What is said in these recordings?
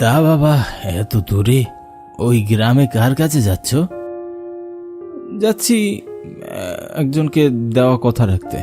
তা বাবা, এত দূরে ওই গ্রামে কার কাছে যাচ্ছ? যাচ্ছি একজনকে দেওয়া কথা রাখতে।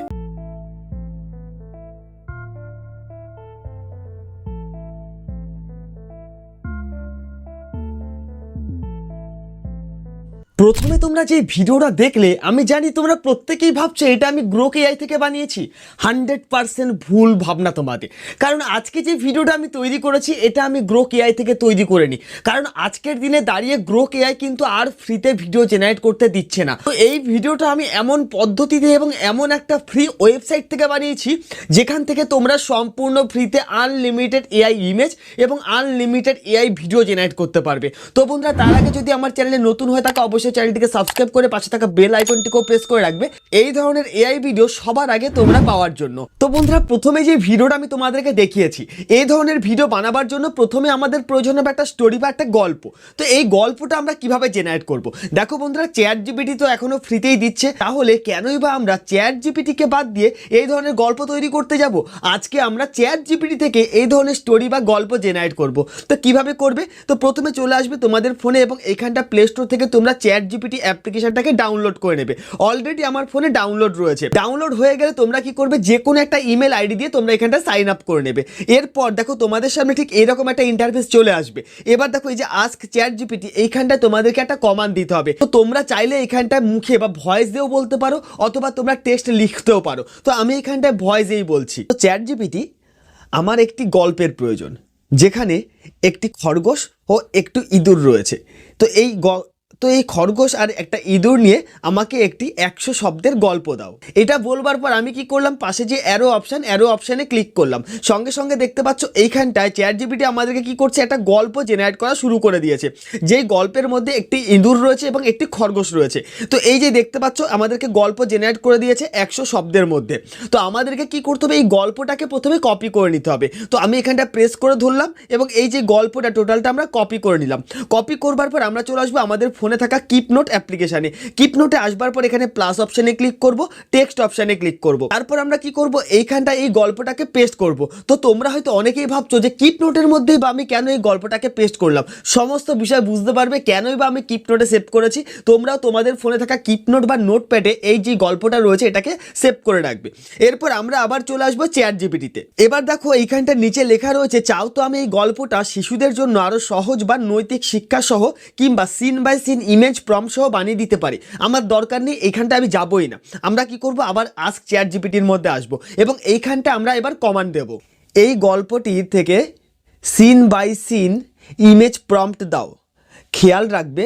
প্রথমে তোমরা যে ভিডিওটা দেখলে, আমি জানি তোমরা প্রত্যেকেই ভাবছো এটা আমি গ্রোক এআই থেকে বানিয়েছি। 100% ভুল ভাবনা তোমাদের। কারণ আজকে যে ভিডিওটা আমি তৈরি করেছি এটা আমি গ্রোক এআই থেকে তৈরি করিনি। কারণ আজকের দিনে দাঁড়িয়ে গ্রোক এআই কিন্তু আর ফ্রিতে ভিডিও জেনারেট করতে দিচ্ছে না। তো এই ভিডিওটা আমি এমন পদ্ধতিতে এবং এমন একটা ফ্রি ওয়েবসাইট থেকে বানিয়েছি যেখান থেকে তোমরা সম্পূর্ণ ফ্রিতে আনলিমিটেড এআই ইমেজ এবং আনলিমিটেড এআই ভিডিও জেনারেট করতে পারবে। তো বন্ধুরা, তার আগে যদি আমার চ্যানেলে নতুন হয়ে থাকে অবশ্যই চ্যানেলটিকে সাবস্ক্রাইব করে পাশে থাকা বেল আইকনটিকেও প্রেস করে রাখবে এই ধরনের এআই ভিডিও সবার আগে তোমরা পাওয়ার জন্য। তো বন্ধুরা, প্রথমে যে ভিডিওটা আমি তোমাদেরকে দেখিয়েছি, এই ধরনের ভিডিও বানাবার জন্য প্রথমে আমাদের প্রয়োজন হবে একটা স্টোরি বা একটা গল্প। তো এই গল্পটা আমরা কিভাবে জেনারেট করব? দেখো বন্ধুরা, চ্যাট জিপিটি তো এখনো ফ্রিতেই দিচ্ছে, তাহলে কেনই বা আমরা চ্যাট জিপিটিকে বাদ দিয়ে এই ধরনের গল্প তৈরি করতে যাব? আজকে আমরা চ্যাট জিপিটি থেকে এই ধরনের স্টোরি বা গল্প জেনারেট করব। তো কিভাবে করবে? তো প্রথমে চলে আসবে তোমাদের ফোনে এবং এখানটা প্লে স্টোর থেকে তোমরা চ্যাট জিপিটি অ্যাপ্লিকেশনটাকে ডাউনলোড করে নেবে। অলরেডি আমার ফোনে ডাউনলোড রয়েছে। ডাউনলোড হয়ে গেলে তোমরা কি করবে, যে কোনো একটা ইমেল আইডি দিয়ে তোমরা এখানটা সাইন আপ করে নেবে। এরপর দেখো তোমাদের সামনে ঠিক এরকম একটা ইন্টারফেস চলে আসবে। এবার দেখো এই যে আস্ক চ্যাট জিপিটি, এইখানটা তোমাদেরকে একটা কমান্ড দিতে হবে। তো তোমরা চাইলে এখানটা মুখে বা ভয়েস দিয়েও বলতে পারো, অথবা তোমরা টেক্সট লিখতেও পারো। তো আমি এখানটায় ভয়েসেই বলছি। তো চ্যাট জিপিটি, আমার একটি গল্পের প্রয়োজন যেখানে একটি খরগোশ ও একটু ইঁদুর রয়েছে। তো এই খরগোশ আর একটা ইঁদুর নিয়ে আমাকে একটি 100 শব্দের গল্প দাও। এটা বলবার পর আমি কি করলাম, পাশে যে অ্যারো অপশানে ক্লিক করলাম। সঙ্গে সঙ্গে দেখতে পাচ্ছ এইখানটায় চ্যাট জিপিটি আমাদেরকে কি করছে, একটা গল্প জেনারেট করা শুরু করে দিয়েছে। যেই গল্পের মধ্যে একটি ইঁদুর রয়েছে এবং একটি খরগোশ রয়েছে। তো এই যে দেখতে পাচ্ছ আমাদেরকে গল্প জেনারেট করে দিয়েছে 100 শব্দের মধ্যে। তো আমাদেরকে কি করতে হবে, এই গল্পটাকে প্রথমে কপি করে নিতে হবে। তো আমি এখানটা প্রেস করে ধরলাম এবং এই যে গল্পটা টোটালটা আমরা কপি করে নিলাম। কপি করবার পর আমরা চলে আসবো আমাদের ফোনে থাকা কিপ নোট অ্যাপ্লিকেশনে। কিপ নোটে আসবার পর এখানে প্লাস অপশানে ক্লিক করব, টেক্সট অপশানে ক্লিক করব। তারপর আমরা কি করব, এইখানটা এই গল্পটাকে পেস্ট করব। তো তোমরা হয়তো অনেকেই ভাবছো যে কিপ নোটের মধ্যেই বা আমি কেন এই গল্পটাকে পেস্ট করলাম। সমস্ত বিষয় বুঝতে পারবে কেনই বা আমি কিপ নোটে সেভ করেছি। তোমরাও তোমাদের ফোনে থাকা কিপ নোট বা নোটপ্যাডে এই যে গল্পটা রয়েছে এটাকে সেভ করে রাখবে। এরপর আমরা আবার চলে আসবো চ্যাট জিপিটিতে। এবার দেখো এইখানটা নিচে লেখা রয়েছে, চাও তো আমি এই গল্পটা শিশুদের জন্য আরো সহজ বা নৈতিক শিক্ষা সহ কিংবা scene by scene image prompt সহ বানিয়ে দিতে পারি। আমার দরকার নেই, এইখানটা আমি যাবই না। আমরা কি করব, আবার আস্ক চ্যাট জিপিটির মধ্যে আসবো এবং এইখানটা আমরা এবার কমান্ড দেব, এই গল্পটির থেকে scene by scene image prompt দাও। খেয়াল রাখবে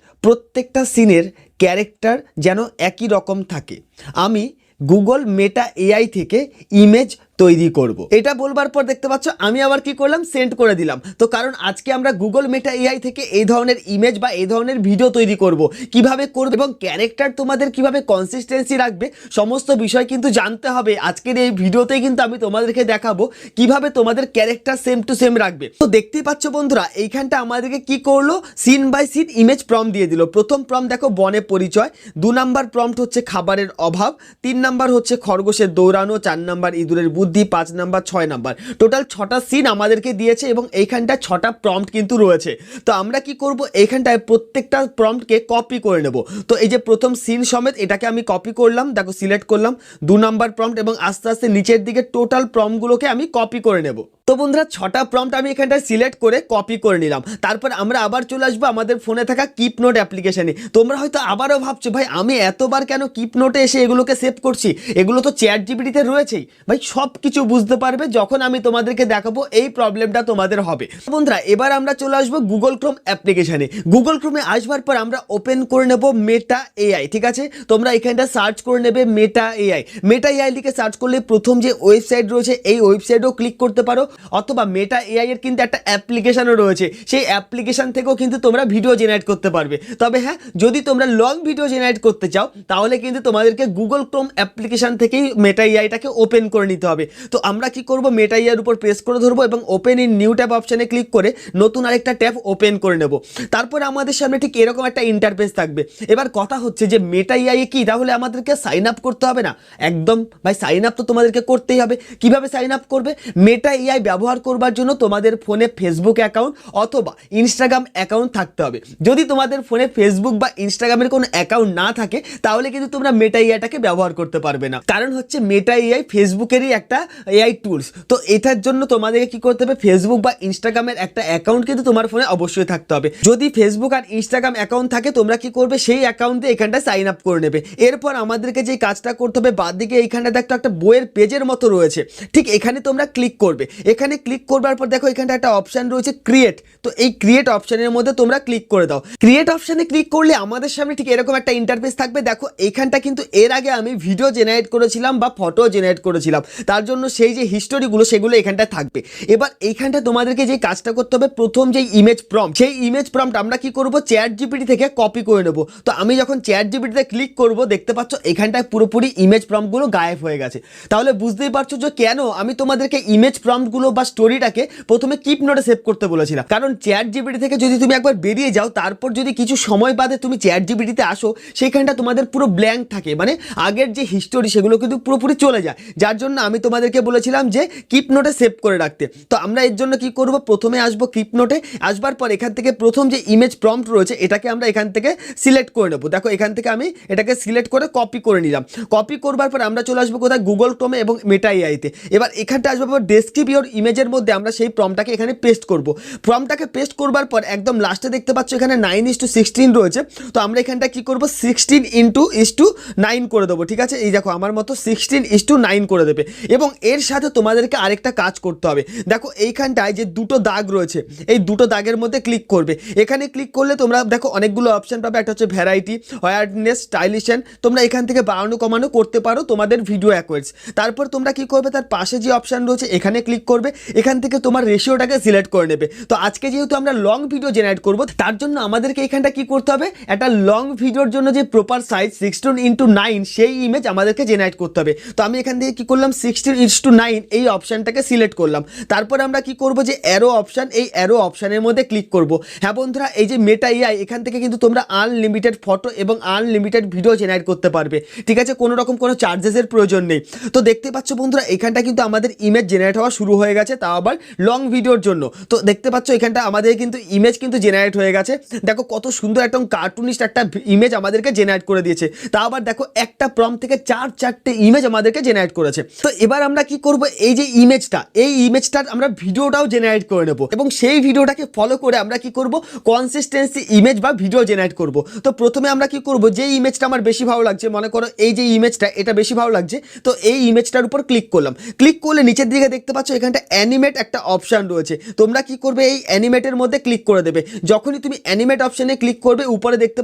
প্রত্যেকটা সিনের ক্যারেক্টার যেন একই রকম থাকে। আমি গুগল মেটা এআই থেকে ইমেজ তৈরি করব। এটা বলবার পর দেখতে পাচ্ছ আমি আবার কি করলাম, সেন্ড করে দিলাম। তো কারণ আজকে আমরা গুগল মেটা এআই থেকে এই ধরনের ইমেজ বা এই ধরনের ভিডিও তৈরি করব। কিভাবে করব এবং ক্যারেক্টার তোমাদের কিভাবে কনসিস্টেন্সি রাখবে সমস্ত বিষয় কিন্তু জানতে হবে। আজকের এই ভিডিওতেই কিন্তু আমি তোমাদেরকে দেখাবো কিভাবে তোমাদের ক্যারেক্টার সেম টু সেম রাখবে। তো দেখতেই পাচ্ছ বন্ধুরা, এইখানটা আমাদেরকে কি করলো, scene by scene image prompt দিয়ে দিল। প্রথম প্রম্পট দেখো বনে পরিচয়, 2 নাম্বার প্রম্পট হচ্ছে খাবারের অভাব, 3 নাম্বার হচ্ছে খরগোশের দৌড়ানো, 4 নাম্বার ইঁদুরের বুদ্ধি, 5 নাম্বার, 6 নাম্বার। টোটাল 6টা সিন আমাদেরকে দিয়েছে এবং এইখানটায় 6টা প্রম্পট কিন্তু রয়েছে। তো আমরা কি করব, এইখানটায় প্রত্যেকটা প্রম্পটকে কপি করে নেব। তো এই যে প্রথম সিন সমেত এটাকে আমি কপি করলাম, দেখো সিলেক্ট করলাম 2 নাম্বার প্রম্পট এবং আস্তে আস্তে নিচের দিকে টোটাল প্রম্পটগুলোকে আমি কপি করে নেব। তো বন্ধুরা, 6টা প্রম্পট আমি এখানটায় সিলেক্ট করে কপি করে নিলাম। তারপর আমরা আবার চলে আসবো আমাদের ফোনে থাকা কিপ নোট অ্যাপ্লিকেশনে। তোমরা হয়তো আবারও ভাবছো, ভাই আমি এতবার কেন কিপ নোটে এসে এগুলোকে সেভ করছি, এগুলো তো চ্যাট জিপিটিতে রয়েছেই। ভাই সব কিছু বুঝতে পারবে যখন আমি তোমাদেরকে দেখাবো, এই প্রবলেমটা তোমাদের হবে। বন্ধুরা, এবার আমরা চলে আসবো গুগল ক্রোম অ্যাপ্লিকেশনে। গুগল ক্রোমে আসবার পর আমরা ওপেন করে নেব মেটা এআই। ঠিক আছে, তোমরা এখানটা সার্চ করে নেবে মেটা এআই। মেটা এআই লিখে সার্চ করলে প্রথম যে ওয়েবসাইট রয়েছে এই ওয়েবসাইটেও ক্লিক করতে পারো, অথবা মেটা এআই এর কিন্তু একটা অ্যাপ্লিকেশনও রয়েছে, সেই অ্যাপ্লিকেশন থেকেও কিন্তু তোমরা ভিডিও জেনারেট করতে পারবে। তবে হ্যাঁ, যদি তোমরা লং ভিডিও জেনারেট করতে চাও তাহলে কিন্তু তোমাদেরকে গুগল ক্রোম অ্যাপ্লিকেশন থেকেই মেটা এআইটাকে ওপেন করে নিতে হবে। তো আমরা কি করব, মেটা এআই এর উপর প্রেস করে ধরবো এবং ওপেন ইন নিউ ট্যাব অপশানে ক্লিক করে নতুন আরেকটা ট্যাব ওপেন করে নেব। তারপরে আমাদের সামনে ঠিক এরকম একটা ইন্টারফেস থাকবে। এবার কথা হচ্ছে যে মেটা এআই কি তাহলে আমাদেরকে সাইন আপ করতে হবে না? একদম ভাই, সাইন আপ তো তোমাদেরকে করতেই হবে। কিভাবে সাইন আপ করবে, মেটা এআই ব্যবহার করবার জন্য তোমাদের ফোনে ফেসবুক অ্যাকাউন্ট অথবা ইনস্টাগ্রাম অ্যাকাউন্ট থাকতে হবে। যদি তোমাদের ফোনে ফেসবুক বা ইনস্টাগ্রামের কোনো অ্যাকাউন্ট না থাকে তাহলে কিন্তু তোমরা মেটা এআইটাকে ব্যবহার করতে পারবে না, কারণ হচ্ছে মেটা এআই ফেসবুকেরই একটা এআই টুলস। তো এটার জন্য তোমাদেরকে কি করতে হবে, ফেসবুক বা ইনস্টাগ্রামের একটা অ্যাকাউন্ট কিন্তু তোমার ফোনে অবশ্যই থাকতে হবে। যদি ফেসবুক আর ইনস্টাগ্রাম অ্যাকাউন্ট থাকে তোমরা কি করবে, সেই অ্যাকাউন্টে এখানটা সাইন আপ করে নেবে। এরপর আমাদেরকে যে কাজটা করতে হবে, বাদ দিকে এইখানটা দেখো একটা বইয়ের পেজের মতো রয়েছে, ঠিক এখানে তোমরা ক্লিক করবে। এখানে ক্লিক করবার পর দেখো এখানটা একটা অপশন রয়েছে ক্রিয়েট, তো এই ক্রিয়েট অপশনের মধ্যে তোমরা ক্লিক করে দাও। ক্রিয়েট অপশনে ক্লিক করলে আমাদের সামনে ঠিক এরকম একটা ইন্টারফেস থাকবে। দেখো এইখানটা কিন্তু এর আগে আমি ভিডিও জেনারেট করেছিলাম বা ফটো জেনারেট করেছিলাম, তার জন্য সেই যে হিস্টোরিগুলো সেগুলো এখানটা থাকবে। এবার এইখানটা তোমাদেরকে যে কাজটা করতে হবে, প্রথম যে ইমেজ প্রম্পট, সেই ইমেজ প্রম্পট আমরা কি করব, চ্যাট জিপিটি থেকে কপি করে নেব। তো আমি যখন চ্যাট জিপিটিতে ক্লিক করব দেখতে পাচ্ছ এখানটায় পুরোপুরি ইমেজ প্রম্পটগুলো গায়েব হয়ে গেছে। তাহলে বুঝতেই পারছো যে কেন আমি তোমাদেরকে ইমেজ প্রম্পটগুলো বা স্টোরিটাকে প্রথমে কিপ নোটে সেভ করতে বলেছিলাম। কারণ চ্যাট জিপিটি থেকে যদি তুমি একবার বেরিয়ে যাও, তারপর যদি কিছু সময় বাদে তুমি চ্যাট জিপিটিতে আসো, সেইখানটা তোমাদের পুরো ব্ল্যাঙ্ক থাকে, মানে আগের যে হিস্টোরি সেগুলো কিন্তু পুরোপুরি চলে যায়। যার জন্য আমি তোমাদেরকে বলেছিলাম যে কিপ নোটে সেভ করে রাখতে। তো আমরা এর জন্য কি করব, প্রথমে আসবো কিপ নোটে, আসবার পর এখান থেকে প্রথম যে ইমেজ প্রম্পট রয়েছে এটাকে আমরা এখান থেকে সিলেক্ট করে নেব। দেখো এখান থেকে আমি এটাকে সিলেক্ট করে কপি করে নিলাম। কপি করবার পর আমরা চলে আসবো কোথায়, গুগল ক্রোমে এবং মেটা এআইতে। এবার এখানটা আসবো ডেসক্রিপ ইওর ইমেজের মধ্যে আমরা সেই প্রম্পটটাকে এখানে পেস্ট করব। প্রম্পটটাকে পেস্ট করবার পর একদম লাস্টে দেখতে পাচ্ছ এখানে 9:16 রয়েছে। তো আমরা এখানটা কি করব, 16:9 করে দেবো। ঠিক আছে, এই দেখো আমার মতো 16:9 করে দেবে। এবং এর সাথে তোমাদেরকে আরেকটা কাজ করতে হবে। দেখো এইখানটায় যে দুটো দাগ রয়েছে, এই দুটো দাগের মধ্যে ক্লিক করবে। এখানে ক্লিক করলে তোমরা দেখো অনেকগুলো অপশন পাবে। একটা হচ্ছে ভ্যারাইটি, ওয়ারনেস, স্টাইলিশন। তোমরা এখান থেকে বাড়ানো কমানো করতে পারো তোমাদের ভিডিও অ্যাকোয়ার্ডস। তারপর তোমরা কি করবে, তার পাশে যে অপশন রয়েছে এখানে ক্লিক করবে। এখান থেকে তোমার রেশিওটাকে সিলেক্ট করে নেবে। তো আজকে যেহেতু আমরা লং ভিডিও জেনারেট করব, তার জন্য আমাদেরকে এখানটা কি করতে হবে, একটা লং ভিডিওর জন্য যে প্রপার সাইজ 16:9 সেই ইমেজ আমাদেরকে জেনারেট করতে হবে। তো আমি এখান থেকে কি করলাম, 16:9 এই অপশনটাকে সিলেক্ট করলাম। তারপর আমরা কি করব, যে অ্যারো অপশন, এই অ্যারো অপশনের মধ্যে ক্লিক করব। হ্যাঁ বন্ধুরা, এই যে মেটা এআই এখান থেকে কিন্তু তোমরা আনলিমিটেড ফটো এবং আনলিমিটেড ভিডিও জেনারেট করতে পারবে। ঠিক আছে, কোনো রকম কোনো চার্জেসের প্রয়োজন নেই। তো দেখতে পাচ্ছ বন্ধুরা এখানটা কিন্তু আমাদের ইমেজ জেনারেট হওয়া শুরু হয়ে গেছে, তাও আবার লং ভিডিওর জন্য। তো দেখতে পাচ্ছ এখানটা আমাদের কিন্তু ইমেজ কিন্তু জেনারেট হয়ে গেছে। দেখো কত সুন্দর একদম কার্টুনিস্ট একটা ইমেজ আমাদেরকে জেনারেট করে দিয়েছে। তাও আবার দেখো একটা প্রম্পট থেকে 4-4টে ইমেজ আমাদেরকে জেনারেট করেছে। তো এবার আমরা কি করব, এই যে ইমেজটা, এই ইমেজটার আমরা ভিডিওটাও জেনারেট করে নেব এবং সেই ভিডিওটাকে ফলো করে আমরা কি করব, কনসিস্টেন্সি ইমেজ বা ভিডিও জেনারেট করব। তো প্রথমে আমরা কি করব, যে ইমেজটা আমার বেশি ভালো লাগছে, মনে করো এই যে ইমেজটা এটা বেশি ভালো লাগছে, তো এই ইমেজটার উপর ক্লিক করলাম। ক্লিক করলে নিচের দিকে দেখতে পাচ্ছ এখানটা অ্যানিমেট একটা অপশন রয়েছে। তোমরা কি করবে, এই অ্যানিমেটের মধ্যে ক্লিক করে দেবে। যখনই তুমি অ্যানিমেট অপশনে ক্লিক করবে, উপরে দেখতে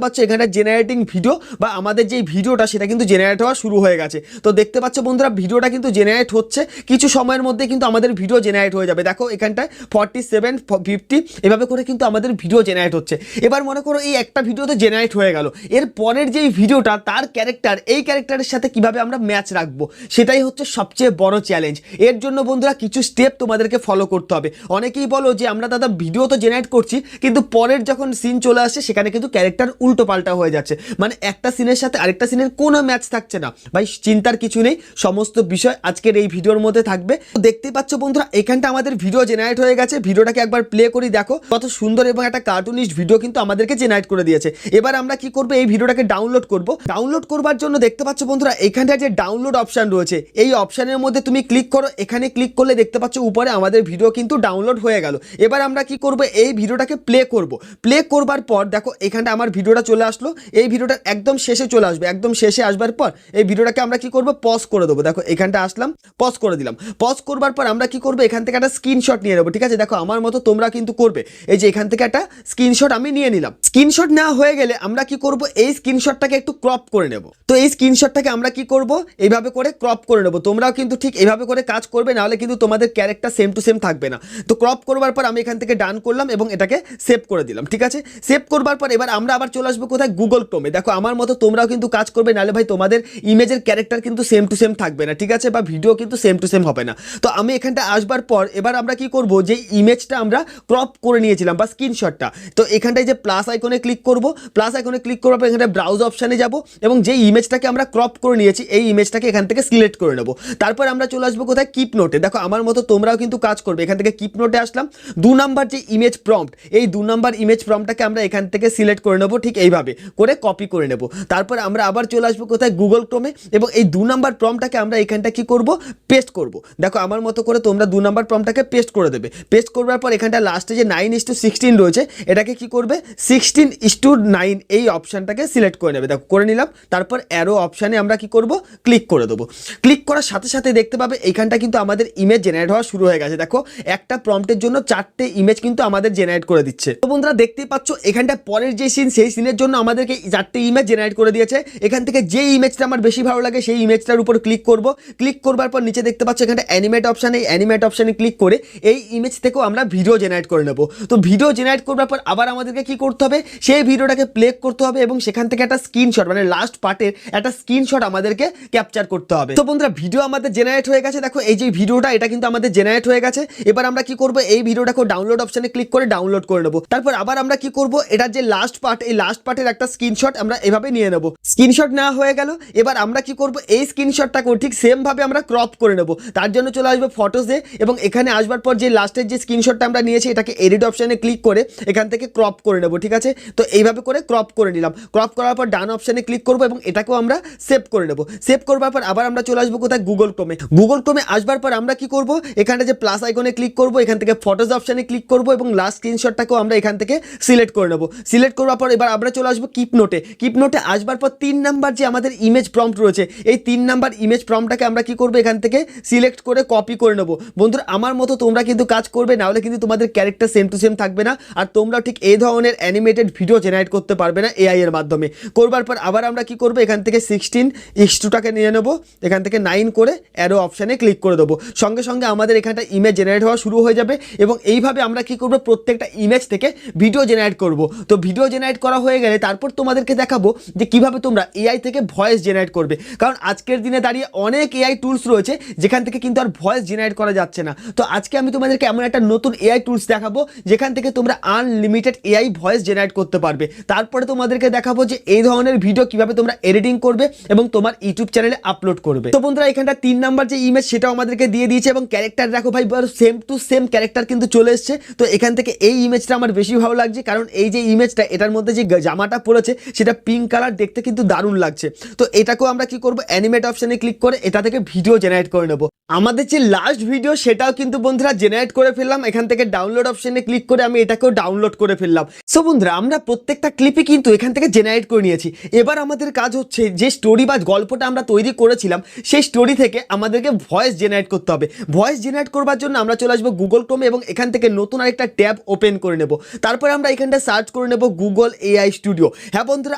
পাচ্ছ এখানটা জেনারেটিং ভিডিও বা আমাদের যেই ভিডিওটা সেটা কিন্তু জেনারেট হওয়া শুরু হয়ে গেছে। তো দেখতে পাচ্ছ বন্ধুরা ভিডিওটা কিন্তু জেনারেট হচ্ছে, কিছু সময়ের মধ্যে কিন্তু আমাদের ভিডিও জেনারেট হয়ে যাবে। দেখো এখানটায় 47, 50 এভাবে করে কিন্তু আমাদের ভিডিও জেনারেট হচ্ছে। এবার মনে করো এই একটা ভিডিও তো জেনারেট হয়ে গেল, এর পরের যেই ভিডিওটা তার ক্যারেক্টার, এই ক্যারেক্টারের সাথে কিভাবে আমরা ম্যাচ রাখবো, সেটাই হচ্ছে সবচেয়ে বড় চ্যালেঞ্জ। এর জন্য বন্ধুরা কিছু স্টেপ তোমাদেরকে ফলো করতে হবে। অনেকেই বলো যে আমরা দাদা ভিডিও তো জেনারেট করছি, কিন্তু পরের যখন সিন চলে আসছে সেখানে কিন্তু ক্যারেক্টার উল্টো পাল্টা হয়ে যাচ্ছে, মানে একটা সিনের সাথে আরেকটা সিনের কোনো ম্যাচ থাকছে না। ভাই চিন্তার কিছু নেই, সমস্ত বিষয় আজকের এই ভিডিওর মধ্যে থাকবে। দেখতেই পাচ্ছ বন্ধুরা এখানটা আমাদের ভিডিও জেনারেট হয়ে গেছে। ভিডিওটাকে একবার প্লে করি, দেখো কত সুন্দর এবং একটা কার্টুনিস্ট ভিডিও কিন্তু আমাদেরকে জেনারেট করে দিয়েছে। এবার আমরা কি করব, এই ভিডিওটাকে ডাউনলোড করব। ডাউনলোড করবার জন্য দেখতে পাচ্ছ বন্ধুরা এখানটা যে ডাউনলোড অপশন রয়েছে, এই অপশনের মধ্যে তুমি ক্লিক করো। এখানে ক্লিক করলে দেখতে পাচ্ছ উপরে আমাদের ভিডিও কিন্তু ডাউনলোড হয়ে গেল। এবার আমরা কি করব, এই ভিডিওটাকে প্লে করব। প্লে করবার পর দেখো এখানটা আমার ভিডিওটা চলে আসলো। এই ভিডিওটা একদম শেষে চলে আসবে। একদম শেষে আসবার পর এই ভিডিওটাকে আমরা কি করব, পজ করে দেবো। দেখো এখানটা আসলাম, পজ করে দিলাম। পজ করবার পর আমরা কি করব, এখান থেকে একটা স্ক্রিনশট নিয়ে নেবো। ঠিক আছে, দেখো আমার মতো তোমরা কিন্তু করবে। এই যে এখান থেকে একটা স্ক্রিনশট আমি নিয়ে নিলাম। স্ক্রিনশট নেওয়া হয়ে গেলে আমরা কি করব, এই স্ক্রিনশটটাকে একটু ক্রপ করে নেব। তো এই স্ক্রিনশটটাকে আমরা কি করব, এইভাবে করে ক্রপ করে নেব। তোমরাও কিন্তু ঠিক এইভাবে করে কাজ করবে, নাহলে কিন্তু তোমাদের ক্যারেক্টার সেম টু সেম থাকবে না। তো ক্রপ করবার পর আমি এখান থেকে ডান করলাম এবং এটাকে সেভ করে দিলাম। ঠিক আছে, সেভ করবার পর এবার আমরা আবার চলে আসবো কোথায়, গুগল ক্রোমে। দেখো আমার মতো তোমরাও কিন্তু কাজ করবে, নাহলে ভাই তোমাদের ইমেজের ক্যারেক্টার কিন্তু সেম টু সেম থাকবে না। ঠিক আছে, বা ভিডিও কিন্তু সেম টু সেম হবে না। তো আমি এখানটা আসবার পর এবার আমরা কি করব, যে ইমেজটা আমরা ক্রপ করে নিয়েছিলাম বা স্ক্রিনশটটা, তো এখানটায় যে প্লাস আইকনে ক্লিক করব। প্লাস আইকনে ক্লিক করার পর এখানে ব্রাউজ অপশানে যাব এবং যে ইমেজটাকে আমরা ক্রপ করে নিয়েছি এই ইমেজটাকে এখান থেকে সিলেক্ট করে নেব। তারপর আমরা চলে আসবো কোথায়, কিপ নোটে। দেখো আমার মতো তোমরাও কিন্তু কাজ করবে। এখান থেকে কিপ নোটে আসলাম, 2 নাম্বার যে ইমেজ প্রম্পট, এই 2 নাম্বার ইমেজ প্রম্পটটাকে আমরা এখান থেকে সিলেক্ট করে নেবো, ঠিক এইভাবে করে কপি করে নেব। তারপর আমরা আবার চলে আসবো কোথায়, গুগল ক্রোমে, এবং এই 2 নাম্বার প্রম্পটটাকে আমরা এখানটা কি করব, পেস্ট করব। দেখো আমার মতো করে তোমরা 2 নাম্বার প্রম্পটটাকে পেস্ট করে দেবে। পেস্ট করবার পর এখানটা লাস্টে যে 9:16 রয়েছে, এটাকে কি করবে, 16:9 এই অপশানটাকে সিলেক্ট করে নেবে। দেখো করে নিলাম। তারপর অ্যারো অপশানে আমরা কি করব, ক্লিক করে দেবো। ক্লিক করার সাথে সাথে দেখতে পাবে এইখানটা কিন্তু আমাদের ইমেজ জেনারেট হওয়া শুরু হয়ে গেছে। দেখো একটা প্রম্পটের জন্য 4টে ইমেজ কিন্তু আমাদের জেনারেট করে দিচ্ছে। তো বন্ধুরা দেখতেই পাচ্ছ এখানটা পরের যে সিন, সেই সিনের জন্য আমাদেরকে 4টে ইমেজ জেনারেট করে দিয়েছে। এখান থেকে যে ইমেজটা আমার বেশি ভালো লাগে সেই ইমেজটার উপর ক্লিক করব। ক্লিক করবার পর নিচে দেখতে পাচ্ছ এখানটা অ্যানিমেট অপশান, এই অ্যানিমেট অপশানে ক্লিক করে এই ইমেজ থেকেও আমরা ভিডিও জেনারেট করে নেব। তো ভিডিও জেনারেট করবার পর আবার আমাদেরকে কি করতে হবে, সেই ভিডিওটাকে প্লে করতে হবে এবং সেখান থেকে একটা স্ক্রিনশট, মানে লাস্ট পার্টের একটা স্ক্রিনশট আমাদেরকে ক্যাপচার করতে হবে। তো বন্ধুরা ভিডিও আমাদের জেনারেট হয়ে গেছে। দেখো এই যে ভিডিওটা, এটা কিন্তু আমাদের জেনারেট হয়ে গেছে। এবার আমরা কি করব, এই ভিডিওটাকে ডাউনলোড অপশানে ক্লিক করে ডাউনলোড করে নেব। তারপর আবার আমরা কি করব, এটার যে লাস্ট পার্ট, এই লাস্ট পার্টের একটা স্ক্রিনশট আমরা এভাবে নিয়ে নেব। স্ক্রিনশট নেওয়া হয়ে গেল। এবার আমরা কি করব, এই স্ক্রিনশটটাকে ঠিক সেম ভাবে আমরা ক্রপ করে নেব। তার জন্য চলে আসবে ফটোসে, এবং এখানে আসবার পর যে লাস্টের যে স্ক্রিনশটটা আমরা নিয়েছি এটাকে এডিট অপশানে ক্লিক করে এখান থেকে ক্রপ করে নেব। ঠিক আছে, তো এইভাবে করে ক্রপ করে নিলাম। ক্রপ করার পর ডান অপশানে ক্লিক করব এবং এটাকেও আমরা সেভ করে নেব। সেভ করবার পর আবার আমরা চলে আসবো কোথায়, গুগল ক্রোমে। গুগল ক্রোমে আসবার পর আমরা কি করব, এখানে যে প্লাস আইকনে ক্লিক করব, এখান থেকে ফটোস অপশানে ক্লিক করব এবং লাস্ট স্ক্রিনশটটাকেও আমরা এখান থেকে সিলেক্ট করে নেব। সিলেক্ট করবার পর এবার আমরা চলে আসবো কিপ নোটে। কিপ নোটে আসবার পর 3 নাম্বার যে আমাদের ইমেজ প্রম্পট রয়েছে, এই 3 নাম্বার ইমেজ প্রম্পটটাকে আমরা কি করব, এখান থেকে সিলেক্ট করে কপি করে নেব। বন্ধুরা আমার মতো তোমরা কিন্তু কাজ করবে, না হলে কিন্তু তোমাদের ক্যারেক্টার সেম টু সেম থাকবে না, আর তোমরাও ঠিক এই ধরনের অ্যানিমেটেড ভিডিও জেনারেট করতে পারবে না এআই এর মাধ্যমে। করবার পর আবার আমরা কি করব, এখান থেকে 16:2টাকে নিয়ে নেব, এখান থেকে 9 করে অ্যারো অপশানে ক্লিক করে দেবো। সঙ্গে সঙ্গে আমাদের এখানটা ইমেজ জেনারেট হওয়া শুরু হয়ে যাবে এবং এইভাবে আমরা কি করব, প্রত্যেকটা ইমেজ থেকে ভিডিও জেনারেট করব। তো ভিডিও জেনারেট করা হয়ে গেলে তারপর তোমাদেরকে দেখাবো যে কিভাবে তোমরা এআই থেকে ভয়েস জেনারেট করবে। কারণ আজকের দিনে দাঁড়িয়ে অনেক এআই টুলস রয়েছে যেখান থেকে কিন্তু আর ভয়েস জেনারেট করা যাচ্ছে না। তো আজকে আমি তোমাদেরকে এমন একটা নতুন এআই টুলস দেখাবো যেখান থেকে তোমরা আনলিমিটেড এআই ভয়েস জেনারেট করতে পারবে। তারপরে তোমাদেরকে দেখাবো যে এই ধরনের ভিডিও কিভাবে তোমরা এডিটিং করবে এবং তোমার ইউটিউব চ্যানেলে আপলোড করবে। তো বন্ধুরা এখানটা 3 নাম্বার যে ইমেজ সেটাও আমাদেরকে দিয়ে দিয়েছে এবং ক্যারেক্টার দেখো ভাই, সেম টু সেম ক্যারেক্টার কিন্তু চলে এসছে। তো এখান থেকে এই ইমেজটা আমার বেশি ভালো লাগছে, কারণ এই যে ইমেজটা, এটার মধ্যে যে জামাটা পড়েছে সেটা পিঙ্ক কালার, দেখতে কিন্তু দারুণ লাগছে। তো এটাকেও আমরা কি করব, অ্যানিমেট অপশানে ক্লিক করে এটা থেকে ভিডিও জেনারেট করে নেব। আমাদের যে লাস্ট ভিডিও সেটাও কিন্তু বন্ধুরা জেনারেট করে ফেললাম। এখান থেকে ডাউনলোড অপশানে ক্লিক করে আমি এটাকেও ডাউনলোড করে ফেললাম। সো বন্ধুরা আমরা প্রত্যেকটা ক্লিপই কিন্তু এখান থেকে জেনারেট করে নিয়েছি। এবার আমাদের কাজ হচ্ছে যে স্টোরি বা গল্পটা আমরা তৈরি করেছিলাম সেই স্টোরি থেকে আমাদেরকে ভয়েস জেনারেট করতে হবে। ভয়েস জেনারেট করবার জন্য আমরা চলে আসবো গুগল ক্রোমে এবং এখান থেকে নতুন আরেকটা ট্যাব ওপেন করে নেব। তারপরে আমরা এখানটা সার্চ করে নেব গুগল এআই স্টুডিও। হ্যাঁ বন্ধুরা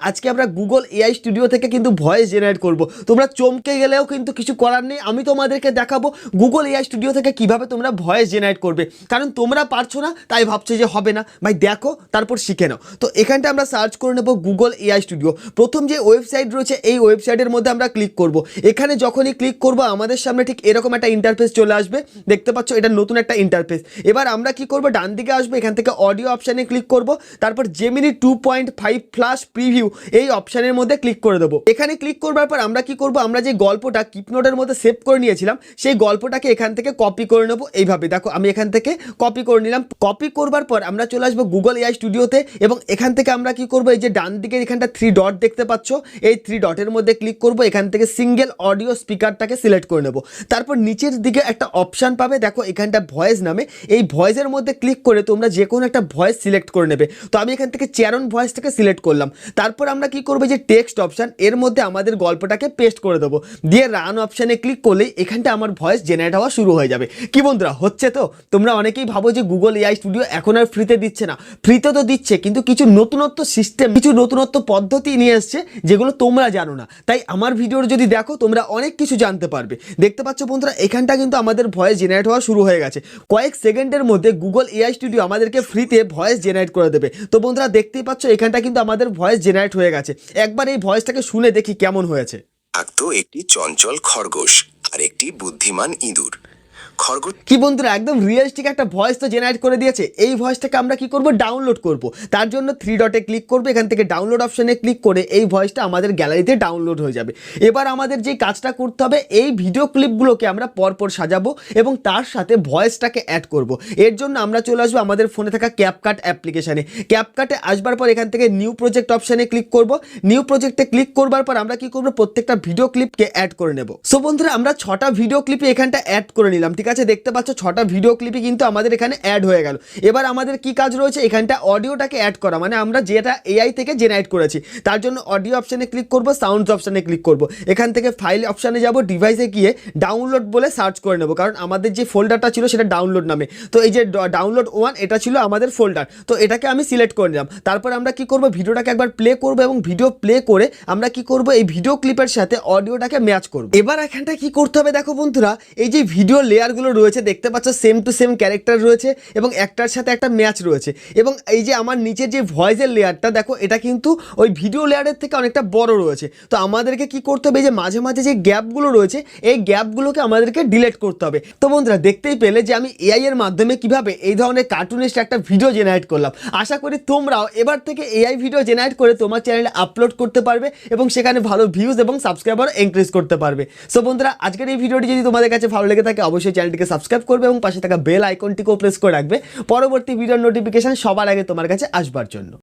আজকে আমরা গুগল এআই স্টুডিও থেকে কিন্তু ভয়েস জেনারেট করব। তোমরা চমকে গেলেও কিন্তু কিছু করার নেই, আমি তোমাদেরকে দেখাবো গুগল এআই স্টুডিও থেকে কিভাবে তোমরা ভয়েস জেনারেট করবে। কারণ তোমরা পারছো না তাই ভাবছো যে হবে না, ভাই দেখো তারপর শিখে নাও। তো এখানটা আমরা সার্চ করে নেব গুগল এআই স্টুডিও। প্রথম যে ওয়েবসাইট রয়েছে এই ওয়েবসাইটের মধ্যে আমরা ক্লিক করব। এখানে যখনই ক্লিক করব আমাদের সামনে ঠিক এরকম একটা ইন্টারফেস চলে আসবে, দেখতে পাচ্ছ এটা নতুন একটা ইন্টারফেস। এবার আমরা কি করব, ডান দিকে আসবো, এখান থেকে অডিও অপশানে ক্লিক করব, তারপর জেমিনি 2.5 ফ্ল্যাশ প্রিভিউ এই অপশানের মধ্যে ক্লিক করে দেবো। এখানে ক্লিক করবার পর আমরা কি করব, আমরা যে গল্পটা কিপনোটের মধ্যে সেভ করে নিয়েছিলাম সেই গল্পটাকে এখান থেকে কপি করে নেব। এইভাবে দেখো আমি এখান থেকে কপি করে নিলাম। কপি করবার পর আমরা চলে আসবো গুগল এআই স্টুডিওতে এবং এখান থেকে আমরা কি করব, এই যে ডান দিকে এখানটা 3 ডট দেখতে পাচ্ছ, এই 3 ডটের মধ্যে ক্লিক করব, এখান থেকে সিঙ্গেল অডিও স্পিকারটাকে সিলেক্ট করে নেব। তারপর নিচের দিকে একটা অপশান পাবে, দেখো এখানটা ভয়েস নামে, এই ভয়েসের মধ্যে ক্লিক করে তোমরা যে কোনো একটা ভয়েস সিলেক্ট করে নেবে। তো আমি এখান থেকে চ্যারন ভয়েসটাকে সিলেক্ট করলাম। তারপর আমরা কি করবো, যে টেক্সট অপশান এর মধ্যে আমাদের গল্পটাকে পেস্ট করে দেবো, দিয়ে রান অপশানে ক্লিক করলেই এখানটা আমার ভয়েস জেনারেট হওয়া শুরু হয়ে যাবে। কি বন্ধুরা হচ্ছে? তো তোমরা অনেকেই ভাবো যে গুগল এআই স্টুডিও এখন আর ফ্রিতে দিচ্ছে না। ফ্রিতে তো দিচ্ছে, কিন্তু কিছু নতুনত্ব সিস্টেম, কিছু নতুনত্ব পদ্ধতি নিয়ে এসছে যেগুলো তোমরা জানো না। তাই আমার ভিডিওর যদি দেখো তোমরা অনেক কিছু জানতে পারবে। দেখতে পাচ্ছ বন্ধুরা এখানটা কিন্তু আমাদের ভয়েস জেনারেট হওয়া শুরু হয়ে গেছে। কয়েক সেকেন্ডের মধ্যে গুগল এআই স্টুডিও আমাদেরকে ফ্রিতে ভয়েস জেনারেট করে দেবে। তো বন্ধুরা দেখতেই পাচ্ছ এখানটা কিন্তু আমাদের ভয়েস জেনারেট হয়ে গেছে। একবার এই ভয়েসটাকে শুনে দেখি কেমন হয়েছে। থাকতো একটি চঞ্চল খরগোশ আর একটি বুদ্ধিমান ইঁদুর। খরগোশ। কি বন্ধুরা, একদম রিয়েলিস্টিক একটা ভয়েস তো জেনারেট করে দিয়েছে। এই ভয়েসটাকে আমরা কি করব, ডাউনলোড করব। তার জন্য 3 ডটে ক্লিক করব, এখান থেকে ডাউনলোড অপশনে ক্লিক করে এই ভয়েসটা আমাদের গ্যালারিতে ডাউনলোড হয়ে যাবে। এবার আমাদের যে কাজটা করতে হবে, এই ভিডিও ক্লিপগুলোকে আমরা পরপর সাজাবো এবং তার সাথে ভয়েসটাকে অ্যাড করব। এর জন্য আমরা চলে আসবো আমাদের ফোনে থাকা ক্যাপকাট অ্যাপ্লিকেশানে। ক্যাপকাটে আসবার পর এখান থেকে নিউ প্রজেক্ট অপশানে ক্লিক করব। নিউ প্রজেক্টে ক্লিক করবার পর আমরা কি করব, প্রত্যেকটা ভিডিও ক্লিপকে অ্যাড করে নেব। সো বন্ধুরা, আমরা 6টা ভিডিও ক্লিপে এখানটা অ্যাড করে নিলাম। ঠিক আছে, দেখতে পাচ্ছ 6টা ভিডিও ক্লিপই কিন্তু আমাদের এখানে অ্যাড হয়ে গেল। এবার আমাদের কি কাজ রয়েছে, এখানটা অডিওটাকে অ্যাড করা, মানে আমরা যেটা এআই থেকে জেনারেট করেছি তার জন্য অডিও অপশানে ক্লিক করব, সাউন্ডস অপশানে ক্লিক করব। এখান থেকে ফাইল অপশানে যাব, ডিভাইসে গিয়ে ডাউনলোড বলে সার্চ করে নেব, কারণ আমাদের যে ফোল্ডারটা ছিল সেটা ডাউনলোড নামে। তো এই যে ডাউনলোড 1 এটা ছিল আমাদের ফোল্ডার, তো এটাকে আমি সিলেক্ট করে নিলাম। তারপর আমরা কি করব, ভিডিওটাকে একবার প্লে করব এবং ভিডিও প্লে করে আমরা কি করব, এই ভিডিও ক্লিপের সাথে অডিওটাকে ম্যাচ করব। এবার এখানটা কি করতে হবে দেখো বন্ধুরা, এই যে ভিডিও লেয়ারগুলো রয়েছে দেখতে পাচ্ছ, সেম টু সেম ক্যারেক্টার রয়েছে এবং একটার সাথে একটা ম্যাচ রয়েছে। এবং এই যে আমার নিচের যে ভয়েসের লেয়ারটা দেখো, এটা কিন্তু ওই ভিডিও লেয়ারের থেকে অনেকটা বড় রয়েছে। তো আমাদেরকে কি করতে হবে, এই যে মাঝে মাঝে যে গ্যাপগুলো রয়েছে এই গ্যাপগুলোকে আমাদেরকে ডিলিট করতে হবে। তো বন্ধুরা, দেখতেই পেলে যে আমি এআই এর মাধ্যমে কিভাবে এই ধরনের কার্টুনিস্ট একটা ভিডিও জেনারেট করলাম। আশা করি তোমরাও এবার থেকে এআই ভিডিও জেনারেট করে তোমার চ্যানেলে আপলোড করতে পারবে এবং সেখানে ভালো ভিউজ এবং সাবস্ক্রাইবার ইনক্রিজ করতে পারবে। সো বন্ধুরা, আজকের এই ভিডিওটি যদি তোমাদের কাছে ভালো লেগে থাকে অবশ্যই চ্যানেলটিকে সাবস্ক্রাইব করবে এবং পাশে থাকা বেল আইকনটিকেও প্রেস করে রাখবে পরবর্তী ভিডিওর নোটিফিকেশন সবার আগে তোমার কাছে আসবার জন্য।